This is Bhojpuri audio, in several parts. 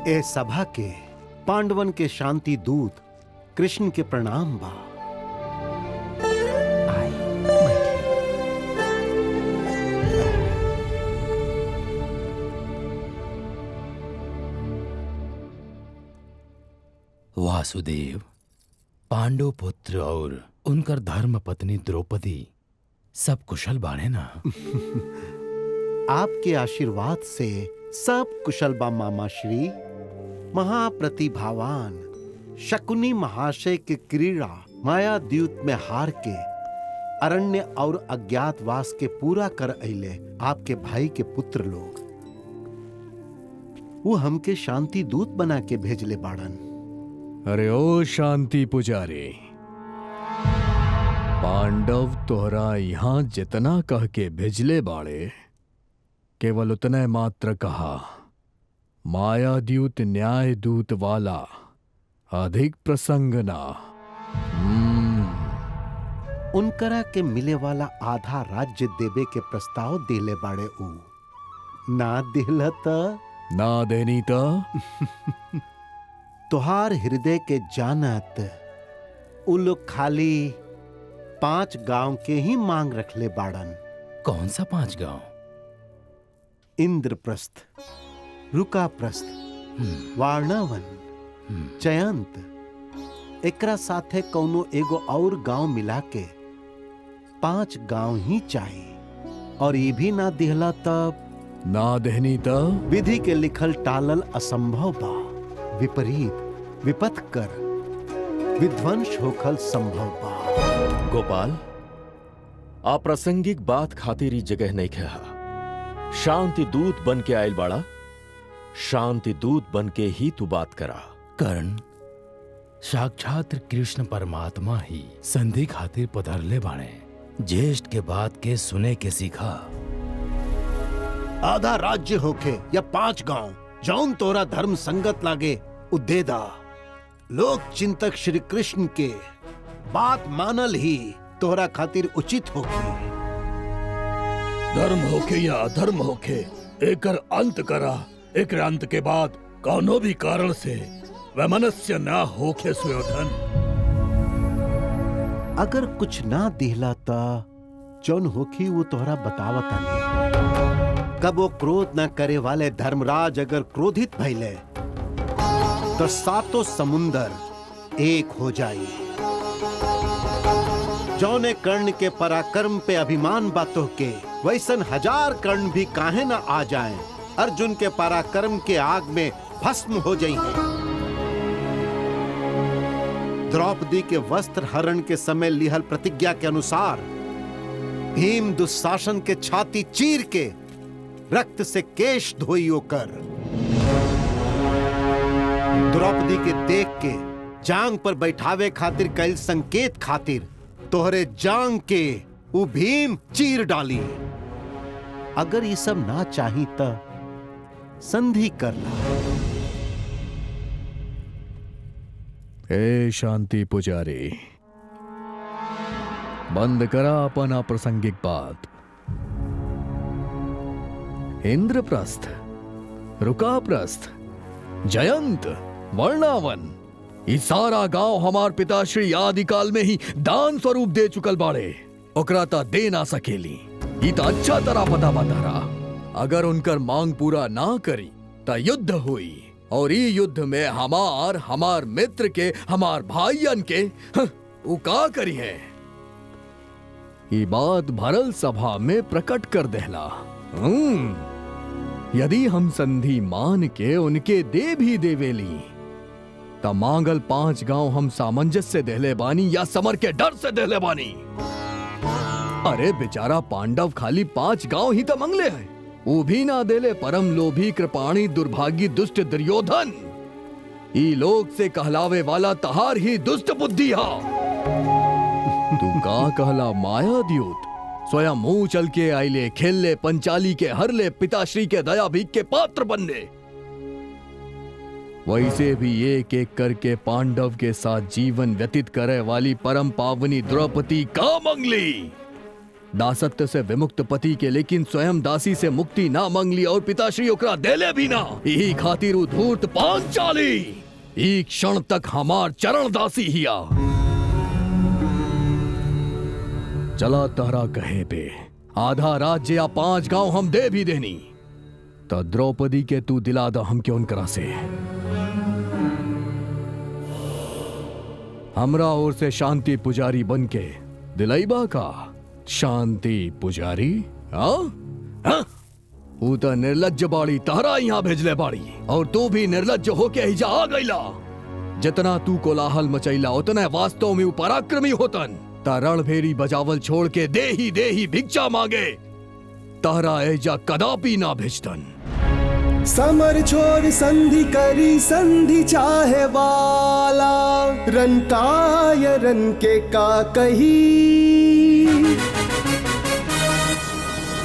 ए सभा के पांडवन के शांति दूत कृष्ण के प्रणाम बा। वासुदेव, पांडव पुत्र और उनकर धर्म पत्नी द्रौपदी सब कुशल बाणे ना? आपके आशीर्वाद से सब कुशल बा मामा श्री। महाप्रतिभावान शकुनी महाशय के क्रीड़ा मायाद्यूत में हार के अरण्य और अज्ञातवास के पूरा कर अइले आपके भाई के पुत्र लोग। वो हमके शांति दूत बना के भेजले बाड़न। अरे ओ शांति पुजारी, पांडव तोहरा यहां जितना कह के भेजले बाड़े केवल उतने मात्र कहा। मायाद्यूत न्याय दूत वाला अधिक प्रसंग ना। उनकरा के मिले वाला आधा राज्य देवे के प्रस्ताव देले बाड़े ऊ। ना दिहला त ना देनी त तुहार हृदय के जानत उ लोग खाली 5 गांव के ही मांग रखले बाड़न। कौन सा 5 गांव? इंद्रप्रस्थ, रुकाप्रस्थ, वारणावन, चयंत, एकरा साथे कौनो एगो और गांव मिला के 5 गांव ही चाहिए। और ये भी ना दिहला तब ना देनी त विधि के लिखल टालल असंभव बा। विपरीत विपत कर विध्वंस होखल संभव बा। गोपाल, अप्रासंगिक बात खातिर ई जगह नहीं कहा। शांति दूत बन के आयल बाड़ा, शांति दूत बन के ही तू बात करा। कर्ण, साक्षात कृष्ण परमात्मा ही संधि खातिर पधरले बाणे। ज्येष्ठ के बात के सुने के सीखा। आधा राज्य होके या 5 गांव, जौन तोरा धर्म संगत लागे उद्देदा। लोक चिंतक श्री कृष्ण के बात मानल ही तोरा खातिर उचित होके। धर्म होके या अधर्म होके एकर अंत करा। एक अंत के बाद कौनो भी कारण से वैमनस्य ना होके सुयोधन। अगर कुछ ना दिहला ता जौन होखी वो तोहरा बतावता नहीं। कब वो क्रोध ना करे वाले धर्मराज अगर क्रोधित भइले तो 7 समुंदर एक हो जाई। जौने कर्ण के पराक्रम पे अभिमान बातों के वैसन 1000 कर्ण भी काहे ना आ जाएं। अर्जुन के पराक्रम के आग में भस्म हो जाएंगे। द्रौपदी के वस्त्र हरण के समय लिहल प्रतिज्ञा के अनुसार भीम दुशासन के छाती चीर के रक्त से केश धोइयो कर द्रौपदी के देख के जांग पर बैठावे खातिर कैल संकेत खातिर तोहरे जांग के वो भीम चीर डाली। अगर ये सब ना चाही त संधि कर ला। ए शांति पुजारी, बंद करा अपन अप्रासंगिक बात। इंद्रप्रस्थ, रुकाप्रस्थ, जयंत, वर्णावन, ये सारा गांव हमार पिताश्री आदिकाल में ही दान स्वरूप दे चुकल बाड़े। ओकरा ता दे ना सकेली, ये ता अच्छा तरह पता बता। अगर उनकर मांग पूरा ना करी ता युद्ध हुई। और ई युद्ध में हमार मित्र के, हमार भाइयन के वो का करी है। ये बात भरल सभा में प्रकट कर देला। यदि हम संधि मान के उनके दे भी देवेली ता मांगल 5 गांव हम सामंजस्य देले बानी या समर के डर से देले बानी। अरे बेचारा पांडव खाली 5 गांव ही तो मंगले हैं, वो भी ना देले। परम लोभी कृपाणी दुर्भागी दुष्ट दुर्योधन, ई लोग से कहलावे वाला तहार ही दुष्ट बुद्धि हा। तू का कहला मायाद्यूत, स्वयं मुंह चल के आइले, खेलले, पंचाली के हरले, पिताश्री के दया भीख के पात्र बनने। वैसे भी एक एक करके पांडव के साथ जीवन व्यतीत करे वाली परम पावनी द्रौपदी का मंगली। दासत्व से विमुक्त पति के लेकिन स्वयं दासी से मुक्ति ना मंगली और पिताश्री ओकरा देले भी ना। यही खातिर उ धूर्त पांचाली एक क्षण तक हमार चरण दासी हिया। चला तहरा कहे पे आधा राज्य या 5 गांव हम दे भी देनी, तो द्रौपदी के तू दिला दा हम क्यों करा से। हमरा ओर से शांति पुजारी बन के दिलाइबा का शांति पुजारी। हाँ? ऊ तो निर्लज्ज बाड़ी तहरा यहाँ भेजले बाड़ी और तू भी निर्लज्ज होके हिजा आ गईला। जितना तू कोलाहल मचैला उतना वास्तव में पराक्रमी होतन। रण भेरी बजावल छोड़ के दे ही भिक्षा मांगे तहरा एजा कदापि ना भेजतन। समर छोर संधि करी संधि चाहे वाला, रन काय रन के का कही।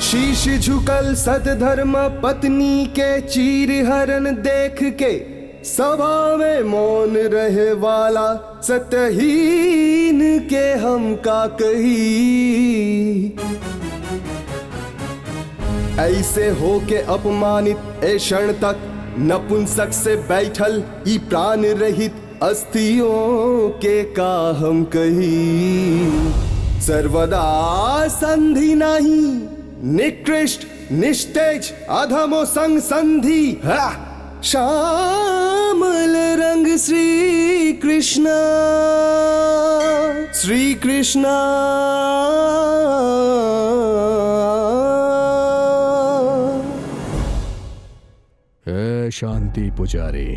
शीश झुकल सतधर्म पत्नी के चीर हरण देख के, सभा में मौन रहे वाला सत्यहीन के हम का कही। ऐसे होके अपमानित ए क्षण तक नपुंसक से बैठल ई प्राण रहित अस्थियों के का हम कही। सर्वदा संधि नहीं निकृष्ट निस्तेज अधमो संग संधि। श्यामल रंग श्री कृष्ण श्री कृष्ण। हे शांति पुजारी,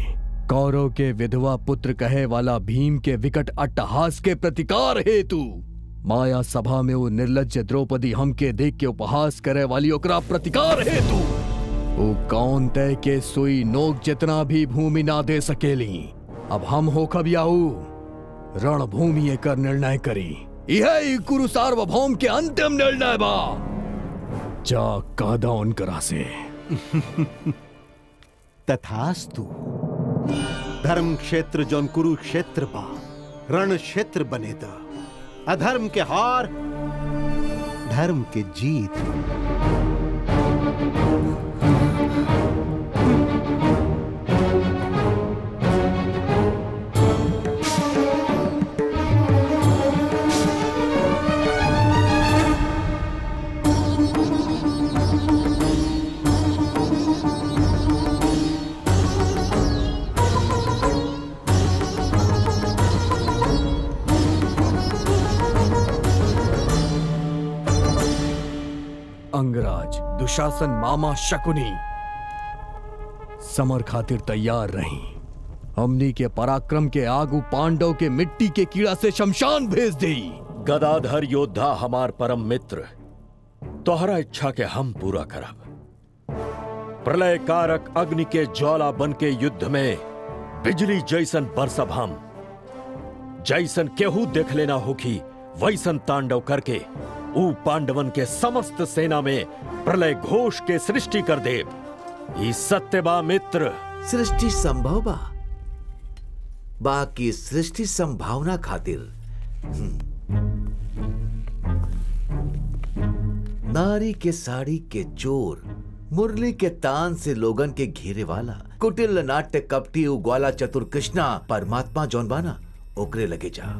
कौरव के विधवा पुत्र कहे वाला भीम के विकट अट्टहास के प्रतिकार हेतु माया सभा में वो निर्लज्ज द्रौपदी हमके देख के उपहास करे वाली ओकरा प्रतिकार हेतु वो कौन तय के सुई नोक जितना भी भूमि ना दे सकेली। अब हम हो कबियाऊ रणभूमि एकर निर्णय करी। यह कुरु सार्वभौम के अंतिम निर्णय बा। जा कादा उनकरा से। तथास्तु। धर्म क्षेत्र जौन कुरुक्षेत्र बा रण क्षेत्र बनेदा। अधर्म के हार धर्म के जीत। अंगराज दुशासन मामा शकुनी समर खातिर तैयार रही। हमनी के पराक्रम के आगू पांडव के मिट्टी के कीड़ा से शमशान भेज दी। गदाधर योद्धा हमार परम मित्र, तोहरा इच्छा के हम पूरा करब। प्रलय कारक अग्नि के ज्वाला बन के युद्ध में बिजली जैसन बरसब हम। जैसन केहू देख लेना होखी वैसन तांडव करके ऊ पांडवन के समस्त सेना में प्रलय घोष के सृष्टि कर देव। ई सत्य बा मित्र। सृष्टि संभव बा, बाकी सृष्टि संभावना खातिर नारी के साड़ी के चोर, मुरली के तान से लोगन के घेरे वाला, कुटिल नाट्य कपटी उग्वाला चतुर कृष्णा परमात्मा जौन बाना ओकरे लगे जा।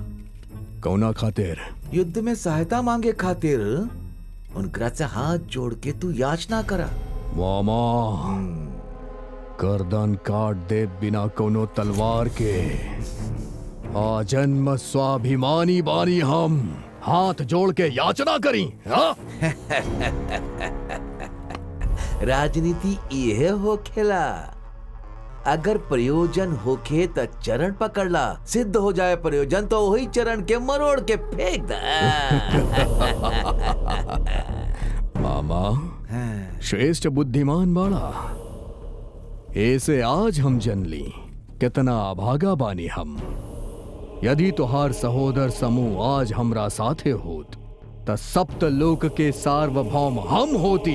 कौना खातिर? युद्ध में सहायता मांगे खातिर उनकरा से हाथ जोड़ के तू याचना करा। मामा गर्दन काट दे बिना कोनो तलवार के। आजन्म स्वाभिमानी बानी हम, हाथ जोड़ के याचना करी। राजनीति यह हो खेला, अगर प्रयोजन होखे तो चरण पकड़ला, सिद्ध हो जाए प्रयोजन तो वही चरण के मरोड़ के फेंक दा। मामा श्रेष्ठ बुद्धिमान बाड़ा। ऐसे आज हम जनली कितना अभागा बानी हम। यदि तुहार सहोदर समूह आज हमरा साथे होत त सप्त लोक के सार्वभौम हम होती।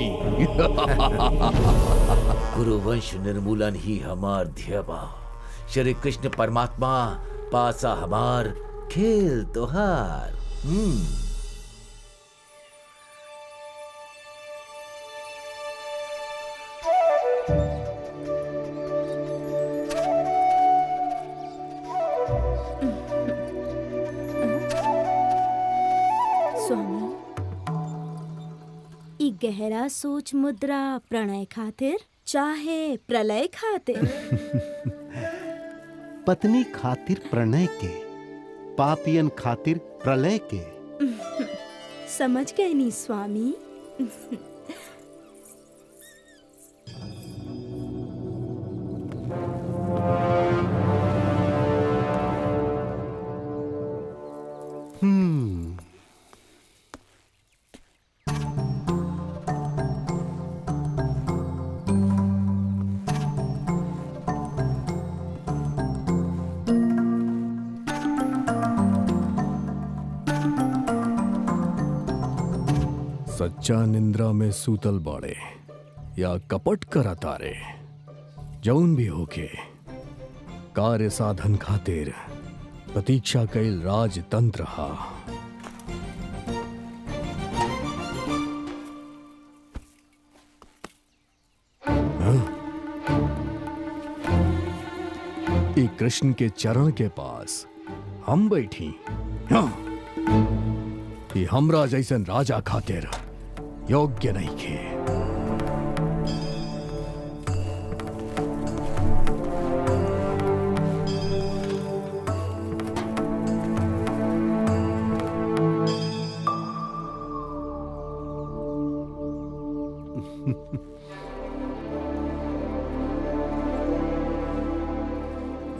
गुरुवंश निर्मूलन ही हमार ध्येय बा। श्री कृष्ण परमात्मा पासा हमार, खेल तोहार। गहरा सोच मुद्रा प्रणय खातिर चाहे प्रलय खातिर। पत्नी खातिर प्रणय के, पापियन खातिर प्रलय के। समझ गए नी स्वामी। सच्चा निंद्रा में सूतल बाड़े या कपट करा तारे, जौन भी होके कार्य साधन खातिर प्रतीक्षा कईल राजतंत्र हा। ई कृष्ण के चरण के पास हम बैठी, ई हमरा जैसन राजा खातिर योग्य नहीं खे।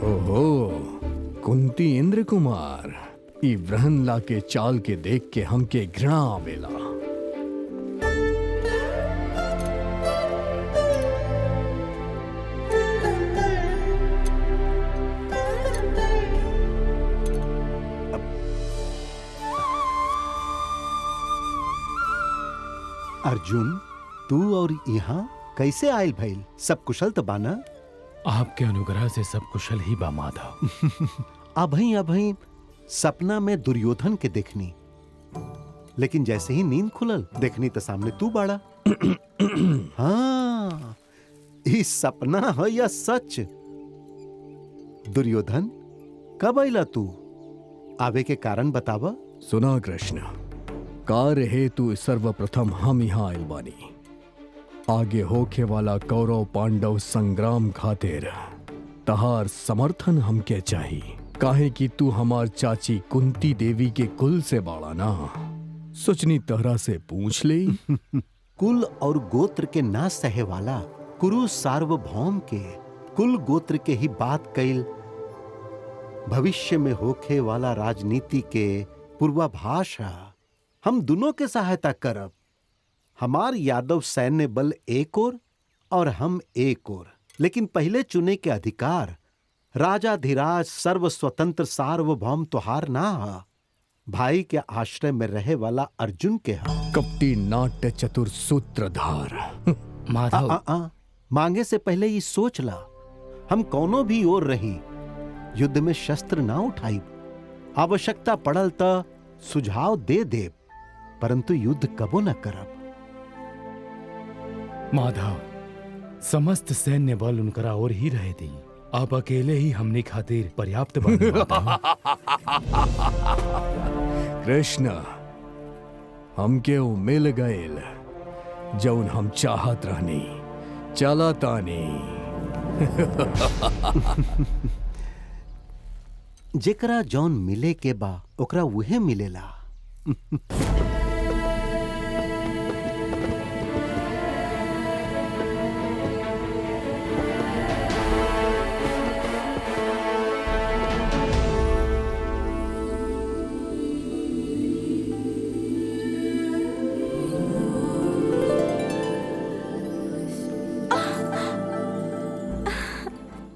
ओहो, कुंती इंद्र कुमार, ई व्रहन ला के चाल के देख के हमके घृणा आवेला। अर्जुन, तू और यहाँ कैसे आयल भइल? सब कुशल तो बाना? आपके अनुग्रह से सब कुशल ही बा माधव। अभई सपना में दुर्योधन के देखनी, लेकिन जैसे ही नींद खुलल देखनी तो सामने तू बाड़ा। हाँ, ई सपना है या सच? दुर्योधन, कब आइला तू? आवे के कारण बतावा। सुना कृष्ण, कार्य हेतु सर्वप्रथम हम यहाँ आयल बानी। आगे होखे वाला कौरव पांडव संग्राम खातिर तहार समर्थन हमके चाहिए। काहे कि तू हमार चाची कुंती देवी के कुल से बाड़ा ना। सोचनी तहरा से पूछ ले। कुल और गोत्र के ना सहे वाला कुरु सार्वभौम के कुल गोत्र के ही बात कइल भविष्य में होखे वाला राजनीति के पूर्वाभास है। हम दोनों के सहायता करब। हमार यादव सैन्य बल एक और हम एक और, लेकिन पहले चुने के अधिकार राजाधिराज सर्व स्वतंत्र सार्वभौम तुहार ना हा, भाई के आश्रय में रहे वाला अर्जुन के हा। कपटी नाट्य चतुर सूत्रधार। माधव, मांगे से पहले ये सोच ला, हम कौनो भी ओर रही युद्ध में शस्त्र ना उठाई। आवश्यकता पड़ल त सुझाव दे देव, परंतु युद्ध कबो न करब। माधव, समस्त सैन्य बल उनकरा और ही रहे दी। आप अकेले ही हमने खातिर पर्याप्त बने। कृष्ण, हमके उ मिल गईल जौन हम चाहत रहनी। चला तानी। जेकरा जौन मिले के बा ओकरा उहे मिलेला।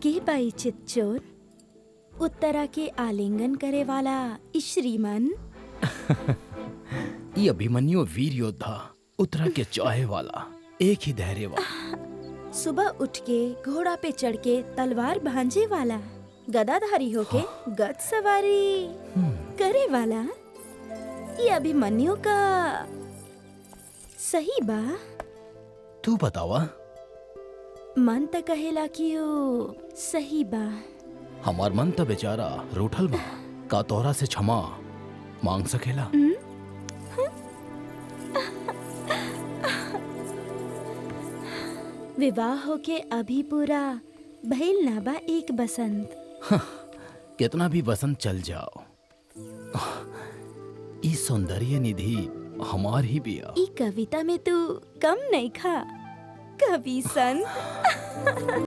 के बाई चितचोर, उत्तरा के आलिंगन करे वाला श्रीमन। ये अभिमन्यु वीर योद्धा, उत्तरा के चाहे वाला, एक ही धैर्य वाला। सुबह उठ के घोड़ा पे चढ़ के तलवार भांजे वाला, गदाधारी होके गद सवारी करे वाला। ये अभिमन्यु का सही बा? तू बतावा। मन त कहेला कि ओ सही बा। हमार मन त बेचारा रूठल बा। का तोरा से क्षमा मांग सकेला? विवाह होके अभी पूरा भइल ना बा एक बसंत। कितना भी बसंत चल जाओ, ई सौंदर्य निधि हमार ही बिया। ई कविता में तू कम नहीं खा कवि संत।